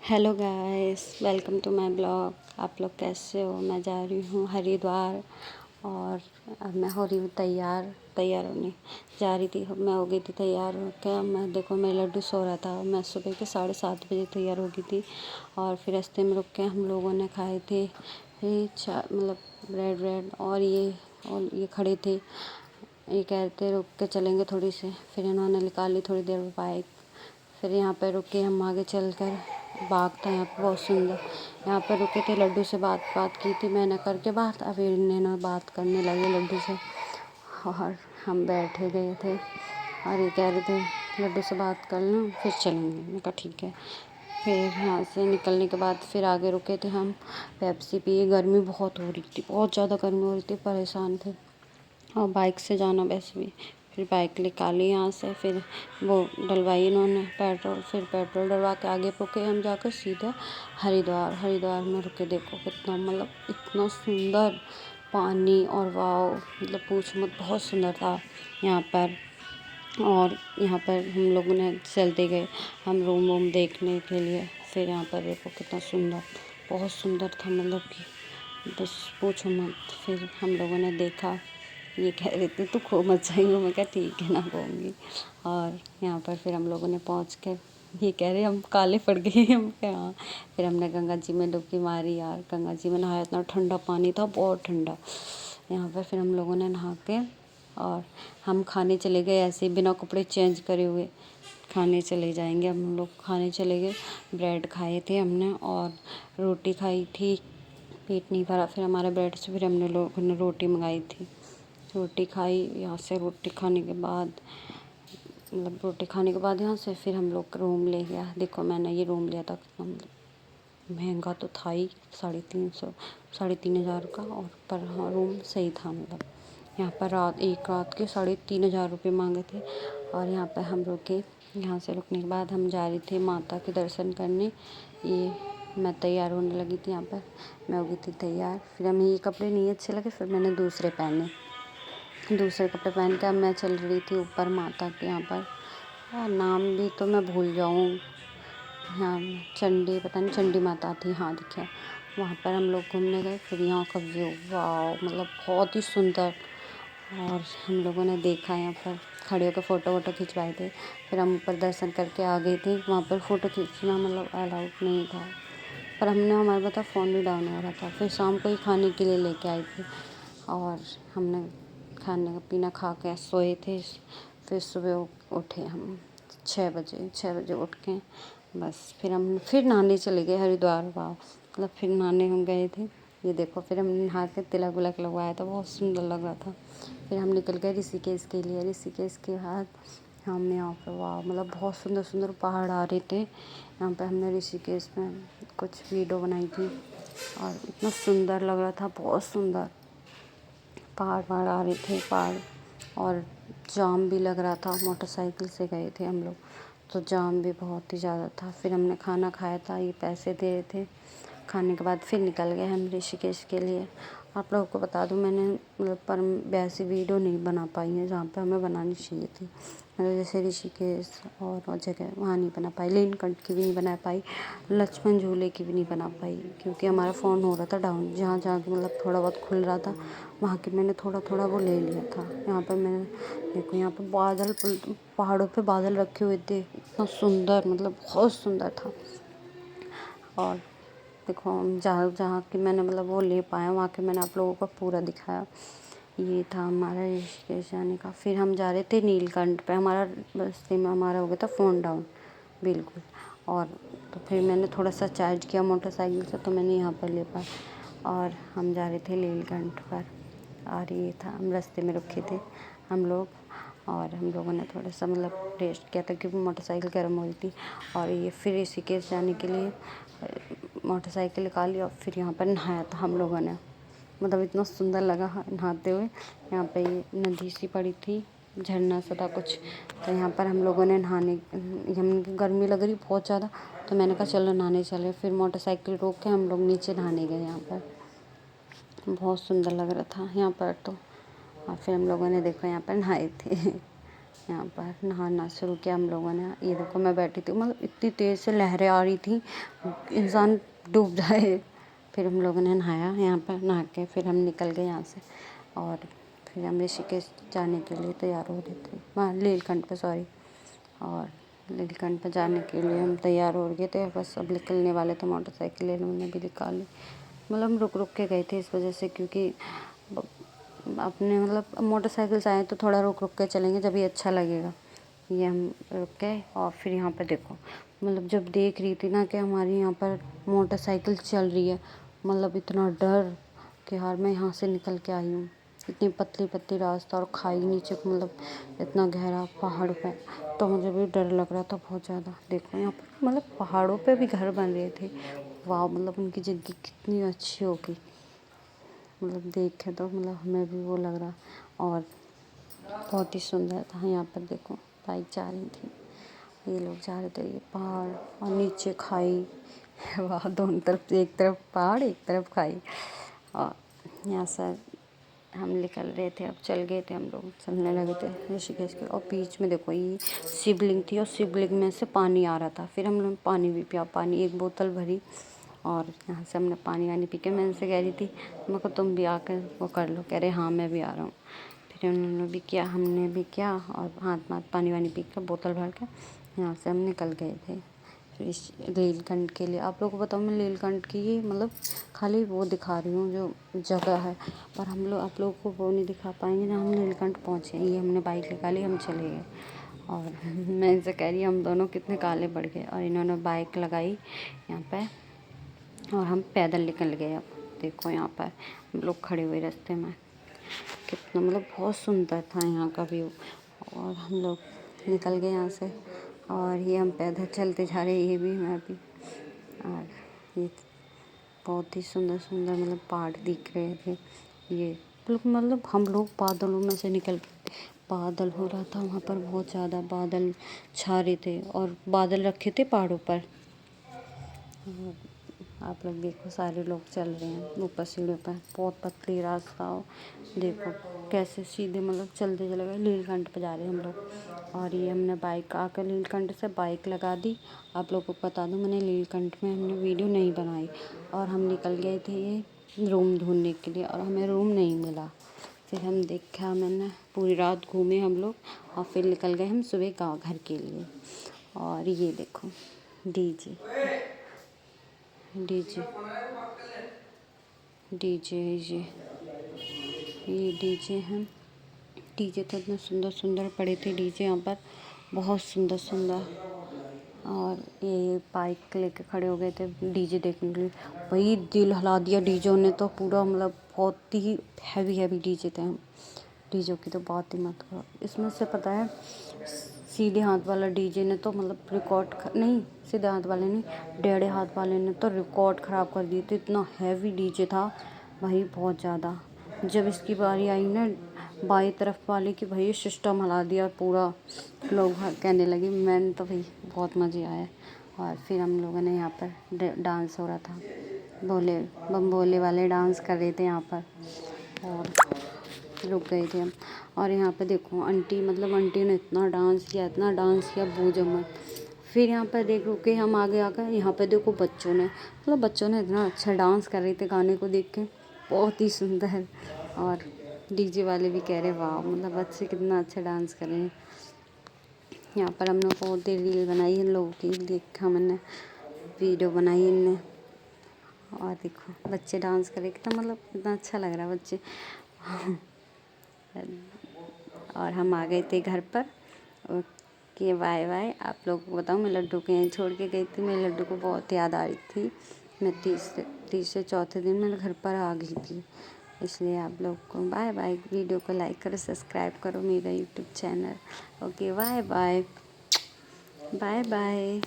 Hello guys, welcome to my blog. आप लोग कैसे हो? मैं जा रही हूँ हरिद्वार और अब मैं हो रही हूँ तैयार होने जा रही थी। मैं हो गई थी तैयार होकर। मैं देखो, मेरा लड्डू सो रहा था। मैं सुबह के 7:30 बजे तैयार हो गई थी और फिर रास्ते में रुक के हम लोगों ने खाए थे मतलब ब्रेड और ये खड़े थे। ये कह रहे थे रुक के चलेंगे थोड़ी से, फिर इन्होंने निकाली थोड़ी देर में बाइक। फिर यहाँ पे रुके, हम आगे चलकर बाग था यहाँ पे बहुत सुंदर। यहाँ पे रुके थे, लड्डू से बात की थी मैंने करके बात। अब इन्हें बात करने लगे लड्डू से और हम बैठे गए थे और ये कह रहे थे लड्डू से बात कर लो फिर चलेंगे। मैंने कहा ठीक है। फिर यहाँ से निकलने के बाद फिर आगे रुके थे हम, पेप्सी पिए। गर्मी बहुत हो रही थी, बहुत ज़्यादा गर्मी हो रही थी, परेशान थे। और बाइक से जाना वैसे भी। फिर बाइक निकाली यहाँ से, फिर वो डलवाई इन्होंने पेट्रोल। फिर पेट्रोल डलवा के आगे रुके हम जाकर सीधा हरिद्वार में रुके। देखो कितना, मतलब इतना सुंदर पानी और वाव, मतलब पूछ मत, बहुत सुंदर था यहाँ पर। और यहाँ पर हम लोगों ने चलते गए हम रूम वूम देखने के लिए। फिर यहाँ पर देखो कितना सुंदर, बहुत सुंदर था, मतलब कि बस पूछो मत। फिर हम लोगों ने देखा, ये कह रहे थे तू खो मत जाइयो। मैं कहा ठीक है ना, कहूँगी। और यहाँ पर फिर हम लोगों ने पहुँच कर, ये कह रहे हम काले पड़ गए। हम कहा हाँ। फिर हमने गंगा जी में डुबकी मारी यार, गंगा जी में नहाया। इतना ठंडा पानी था, बहुत ठंडा। यहाँ पर फिर हम लोगों ने नहा के और हम खाने चले गए, ऐसे बिना कपड़े चेंज करे हुए खाने चले जाएंगे। हम लोग खाने चले गए, ब्रेड खाए थे हमने और रोटी खाई थी। पेट नहीं भरा फिर हमारा ब्रेड से, फिर हमने लोगों ने रोटी मंगाई थी। रोटी खाई यहाँ से। रोटी खाने के बाद यहाँ से फिर हम लोग रूम ले गया। देखो मैंने ये रूम लिया था, कितना मतलब महंगा तो था ही, 3,500 का। और पर हाँ, रूम सही था। मतलब यहाँ पर एक रात के 3,500 रुपये मांगे थे। और यहाँ पर हम रुके। यहाँ से रुकने के बाद हम जा रहे थे माता के दर्शन करने। ये मैं तैयार होने लगी थी। यहाँ पर मैं हो गई थी तैयार। फिर हमें ये कपड़े नहीं अच्छे लगे, फिर मैंने दूसरे कपड़े पहन के अब मैं चल रही थी ऊपर माता के यहाँ पर। नाम भी तो मैं भूल जाऊँ। हाँ, पता नहीं चंडी माता थी, हाँ दिखा। वहाँ पर हम लोग घूमने गए। फिर यहाँ का व्यू वाह, मतलब बहुत ही सुंदर। और हम लोगों ने देखा, यहाँ पर खड़े होकर फ़ोटो वोटो खिंचवाए थे। फिर हम ऊपर दर्शन करके आ गए थे। वहाँ पर फ़ोटो खींचना मतलब अलाउड नहीं था, पर हमारे पास फ़ोन भी डाउन हो रहा था। फिर शाम को ही खाने के लिए लेके आई थी और हमने खाने पीना खा के सोए थे। फिर सुबह उठे हम 6 बजे उठ के बस फिर हम नहाने चले गए हरिद्वार। वाह, मतलब फिर नहाने हम गए थे। ये देखो, फिर हम नहा के तिलक विलक लगवाया था, बहुत सुंदर लग रहा था। फिर हम निकल गए ऋषिकेश के लिए। ऋषिकेश के बाद हम यहाँ पे वाह, मतलब बहुत सुंदर सुंदर पहाड़ आ रहे थे। यहाँ पे हमने ऋषिकेश में कुछ वीडियो बनाई थी और इतना सुंदर लग रहा था, बहुत सुंदर। पहाड़ आ रहे थे, पहाड़। और जाम भी लग रहा था, मोटरसाइकिल से गए थे हम लोग तो जाम भी बहुत ही ज़्यादा था। फिर हमने खाना खाया था, ये पैसे दे रहे थे। खाने के बाद फिर निकल गए हम ऋषिकेश के लिए। आप लोगों को बता दूं, मैंने मतलब पर वैसी वीडियो नहीं बना पाई है जहाँ पे हमें बनानी चाहिए थी। मतलब जैसे ऋषिकेश और जगह वहाँ नहीं बना पाई। नीलकंठ की भी नहीं बना पाई, लक्ष्मण झूले की भी नहीं बना पाई, क्योंकि हमारा फ़ोन हो रहा था डाउन। जहाँ जहाँ की मतलब थोड़ा बहुत खुल रहा था वहाँ की मैंने थोड़ा थोड़ा वो ले लिया था। यहाँ पर मैंने देखो, यहाँ पर पहाड़ों पे बादल रखे हुए थे, इतना सुंदर, मतलब बहुत सुंदर था। और देखो जहाँ जहाँ की मैंने मतलब वो ले पाया, वहाँ के मैंने आप लोगों को पूरा दिखाया। ये था हमारा ऋषिकेश जाने का। फिर हम जा रहे थे नीलकंठ पे। हमारा रास्ते में हमारा हो गया था फ़ोन डाउन बिल्कुल। और तो फिर मैंने थोड़ा सा चार्ज किया मोटरसाइकिल से, तो मैंने यहाँ पर ले पाया। और हम जा रहे थे नीलकंठ पर। और ये था, हम रास्ते में रुके थे हम लोग और हम लोगों ने थोड़ा सा मतलब रेस्ट किया था, क्योंकि मोटरसाइकिल गर्म हो रही थी। और ये फिर ऋषिकेश जाने के लिए मोटरसाइकिल निकाली और फिर यहाँ पर नहाया था हम लोगों ने। मतलब इतना सुंदर लगा नहाते हुए। यहाँ पे ये नदी सी पड़ी थी, झरना सा था कुछ, तो यहाँ पर हम लोगों ने नहाने, हम गर्मी लग रही बहुत ज़्यादा, तो मैंने कहा चलो नहाने चले। फिर मोटरसाइकिल रोक के हम लोग नीचे नहाने गए। यहाँ पर बहुत सुंदर लग रहा था यहाँ पर तो। और फिर हम लोगों ने देखो यहाँ पर नहाए थे। यहाँ पर नहाना शुरू किया हम लोगों ने। ये देखो मैं बैठी थी, मतलब इतनी तेज़ से लहरें आ रही थी इंसान डूब जाए। फिर हम लोगों ने नहाया यहाँ पर, नहा के फिर हम निकल गए यहाँ से और फिर हम ऋषिकेश जाने के लिए तैयार हो रहे थे, वहाँ नीलकंठ पे सॉरी। और नीलकंठ पे जाने के लिए हम तैयार हो गए थे, बस अब निकलने वाले थे। मोटरसाइकिल इन्होंने भी निकाली, मतलब हम रुक रुक के गए थे इस वजह से, क्योंकि अपने मतलब मोटरसाइकिल से आए तो थोड़ा रुक रुक के चलेंगे जब ये अच्छा लगेगा। ये हम रुक गए और फिर यहाँ पर देखो, मतलब जब देख रही थी ना कि हमारी यहाँ पर मोटरसाइकिल चल रही है, मतलब इतना डर कि यार मैं यहाँ से निकल के आई हूँ। इतनी पतली पतली रास्ता और खाई नीचे, मतलब इतना गहरा पहाड़ पे, तो मुझे भी डर लग रहा था बहुत ज़्यादा। देखो यहाँ पर मतलब पहाड़ों पे भी घर बन रहे थे, वाह, मतलब उनकी ज़िंदगी कितनी अच्छी होगी, मतलब देखे तो मतलब हमें भी वो लग रहा। और बहुत ही सुंदर था। यहाँ पर देखो बाइक जा रही थी, ये लोग जा रहे थे, ये पहाड़ और नीचे खाई वाह, दोनों तरफ, एक तरफ पहाड़ एक तरफ खाई। और यहाँ से हम निकल रहे थे, अब चल गए थे हम लोग, चलने लगे थे ऋषिकेश के। और बीच में देखो ये शिवलिंग थी और शिवलिंग में से पानी आ रहा था। फिर हम लोग पानी भी पिया, पानी एक बोतल भरी और यहाँ से हमने पानी वानी पी के, मैं उनसे कह रही थी मेरे को तुम भी आकर वो कर लो, कह रहे हाँ मैं भी आ रहा हूँ। फिर उन्होंने भी किया, हमने भी किया और हाथ पानी वानी पी कर बोतल भर के यहाँ से हम निकल गए थे नीलकंठ के लिए। आप लोगों को बताऊँ, मैं नीलकंठ की मतलब खाली वो दिखा रही हूँ जो जगह है, पर हम लोग आप लोगों को वो नहीं दिखा पाएंगे ना हम नीलकंठ पहुँचे। ये हमने बाइक निकाली, हम चले गए और मैं इनसे कह रही हम दोनों कितने काले पड़ गए। और इन्होंने बाइक लगाई यहाँ पे और हम पैदल निकल गए। अब देखो यहाँ पर हम लोग खड़े हुए रास्ते में, कितना मतलब बहुत सुंदर था यहाँ का व्यू। और हम लोग निकल गए यहाँ से और ये हम पैदल चलते जा रहे, ये भी मैं भी। और ये बहुत ही सुंदर सुंदर मतलब पहाड़ दिख रहे थे। ये मतलब हम लोग बादलों में से निकल, बादल हो रहा था वहाँ पर, बहुत ज़्यादा बादल छा रहे थे और बादल रखे थे पहाड़ों पर। आप लोग देखो सारे लोग चल रहे हैं ऊपर सीढ़ियों पर, बहुत पतली रास्ता हो, देखो कैसे सीधे मतलब चलते चले गए। नीलकंठ पे जा रहे हैं हम लोग और ये हमने बाइक आकर नीलकंठ से बाइक लगा दी। आप लोगों को बता दूं, मैंने नीलकंठ में हमने वीडियो नहीं बनाई और हम निकल गए थे ये रूम ढूंढने के लिए और हमें रूम नहीं मिला। फिर हम देखा, मैंने पूरी रात घूमे हम लोग और फिर निकल गए हम सुबह गाँव घर के लिए। और ये देखो डीजे डीजे डीजे ये डीजे हैं। डीजे तो इतने सुंदर सुंदर पड़े थे डीजे यहाँ पर, बहुत सुंदर सुंदर। और ये बाइक लेके खड़े हो गए थे डीजे देखने के लिए, वही दिल हिला दिया डीजे ने तो पूरा, मतलब बहुत ही हैवी हैवी डीजे थे। हम डीजे की तो बात ही मत करो। इसमें से पता है सीधे हाथ वाला डीजे ने तो मतलब रिकॉर्ड नहीं, सीधे हाथ वाले नहीं, टेढ़े हाथ वाले ने तो रिकॉर्ड ख़राब कर दिए थे। इतना हैवी डीजे था भाई, बहुत ज़्यादा। जब इसकी बारी आई ना बाई तरफ वाले की, भाई सिस्टम हिला दिया पूरा, लोग कहने लगे। मैंने तो भाई बहुत मज़े आया। और फिर हम लोगों ने यहाँ पर डांस हो रहा था, भोले बम भोले वाले डांस कर रहे थे यहाँ पर और रुक गए थे हम। और यहाँ पे देखो आंटी, मतलब आंटी ने इतना डांस किया पूछो मत। फिर यहाँ पर देख रुके हम आगे आकर, यहाँ पे देखो बच्चों ने, मतलब बच्चों ने इतना अच्छा डांस कर रहे थे गाने को देख के, बहुत ही सुंदर। और डीजे वाले भी कह रहे वाह, मतलब बच्चे कितना अच्छा डांस कर रहे हैं। यहाँ पर हम लोग बहुत देर रील बनाई इन लोगों की, देखा मैंने वीडियो बनाई इनने। और देखो बच्चे डांस कर रहे, कितना मतलब कितना अच्छा लग रहा है बच्चे। और हम आ गए थे घर पर। Okay bye bye. आप लोग को बताऊँ, मैं लड्डू को यहीं छोड़ के गई थी, मेरे लड्डू को बहुत याद आ रही थी। मैं तीसरे चौथे दिन मैं घर पर आ गई थी, इसलिए आप लोग को बाय बाय। वीडियो को लाइक करो, सब्सक्राइब करो मेरा YouTube channel. Okay bye bye bye bye.